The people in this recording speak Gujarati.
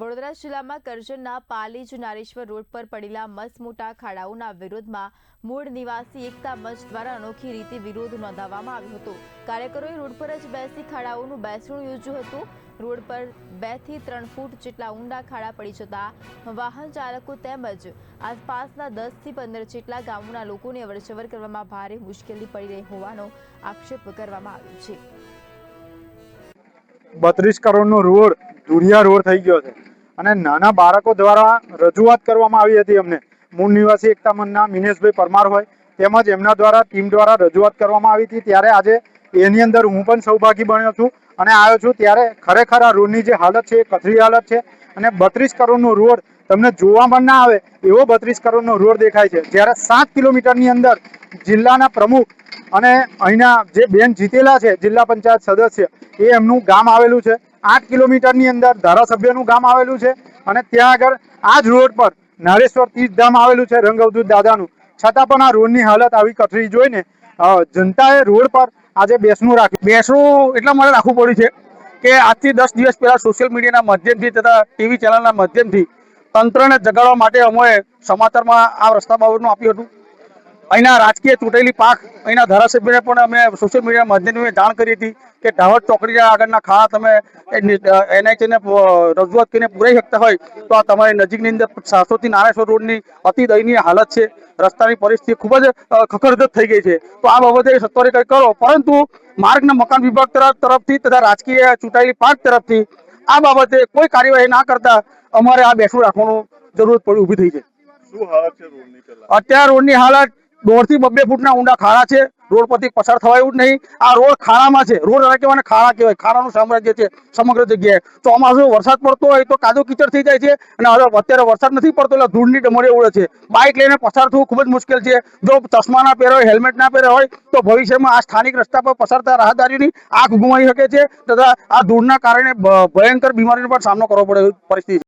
વડોદરા જિલ્લામાં કરજણના પાલીજ નારેશ્વર રોડ પર પડેલા મસમોટા ખાડાઓના વિરોધમાં મૂળ નિવાસી એકતા મંચ દ્વારા અનોખી રીતે વિરોધ નોંધાવવામાં આવ્યો હતો। કાર્યકરોએ રોડ પર જ બેસી ખાડાઓનું બેસણું યોજ્યું હતું। રોડ પર 2 થી 3 ફૂટ જેટલા ઊંડા ખાડા પડી જતા વાહન ચાલકો તેમજ આસપાસના 10 થી 15 જેટલા ગામોના લોકોને અવરજવર કરવામાં ભારે મુશ્કેલી પડી રહી હોવાનો આક્ષેપ કરવામાં આવ્યો છે। 32 કરોડનો રોડ ધુરિયા રોડ થઈ ગયો છે અને નાના બાળકો દ્વારા રજૂઆત કરવામાં આવી હતી। અમને મૂળ નિવાસી એકતા મંચના મિનેશભાઈ પરમાર હોય તેમજ એમના દ્વારા ટીમ દ્વારા રજૂઆત કરવામાં આવી હતી। ત્યારે આજે એની અંદર હું પણ સહભાગી બન્યો છું અને આવ્યો છું। ત્યારે ખરેખર આ રોડની જે હાલત છે એ કથળી હાલત છે અને 32 કરોડનો રોડ તમને જોવામાં ના આવે એવો 32 કરોડનો રોડ દેખાય છે। જ્યારે 7 કિલોમીટરની અંદર જિલ્લાના પ્રમુખ અને અહીંના જે બેન જીતેલા છે જિલ્લા પંચાયત સદસ્ય એ એમનું ગામ આવેલું છે। 8 કિલોમીટરની અંદર ધારાસભ્યનું ગામ આવેલું છે અને ત્યાં આગળ આ જ રોડ પર નારેશ્વર તીર્થધામ આવેલું છે રંગ અવધૂત દાદાનું। છતાં પણ આ રોડની હાલત આવી કથળી જોઈને જનતાએ રોડ પર આજે બેસણું રાખ્યું। બેસણું એટલા માટે રાખવું પડ્યું છે કે આજથી 10 દિવસ પહેલા સોશિયલ મીડિયાના માધ્યમથી તથા ટીવી ચેનલના માધ્યમથી તંત્રને જગાડવા માટે અમે સમાચારમાં આ રસ્તા બાબતનું આપ્યું હતું। અહીંના રાજકીય ચૂંટાયેલી પાંખ અહીંના ધારાસભ્યને પણ અમે સોશિયલ મીડિયા માધ્યમથી જાણ કરી હતી કે ઢાવડ ચોકડીના આગળના ખાડા તમે એનએચને રજૂઆત કરીને પૂરાઈ શકતા હોય તો આ તમારી નજીકની અંદર 700 થી નારેશ્વર રોડની અતિ દયનીય હાલત છે। રસ્તાની પરિસ્થિતિ ખૂબ જ ખખડધજ થઈ ગઈ છે। તો આ બાબતે સત્વરે કંઈક કરો, પરંતુ માર્ગના મકાન વિભાગ તરફથી તથા રાજકીય ચૂંટાયેલી પાંખ તરફથી આ બાબતે કોઈ કાર્યવાહી ના કરતા અમારે આ બેસણું રાખવાનું જરૂર ઊભી થઈ છે। શું હાલત છે રોડની? અત્યારે રોડની હાલત 1.5 થી 2 ફૂટના ઊંડા ખાડા છે। રોડ પરથી પસાર થવાય એવું જ નહીં। આ રોડ ખાડામાં છે। રોડ કહેવાય ખાડા કહેવાય, ખાડાનું સામ્રાજ્ય છે સમગ્ર જગ્યાએ। ચોમાસું વરસાદ પડતો હોય તો કાદવ કીચડ થઈ જાય છે અને હવે અત્યારે વરસાદ નથી પડતો એટલે ધૂળની ડમરીઓ ઉડે છે। બાઇક લઈને પસાર થવું ખૂબ જ મુશ્કેલ છે। જો ચશ્મા ના પહેર્યા હોય, હેલ્મેટ ના પહેર્યા હોય તો ભવિષ્યમાં આ સ્થાનિક રસ્તા પર પસાર થતા રાહદારીની આંખ ગુમાવી શકે છે તથા આ ધૂળના કારણે ભયંકર બીમારીનો પણ સામનો કરવો પડે એવી પરિસ્થિતિ છે।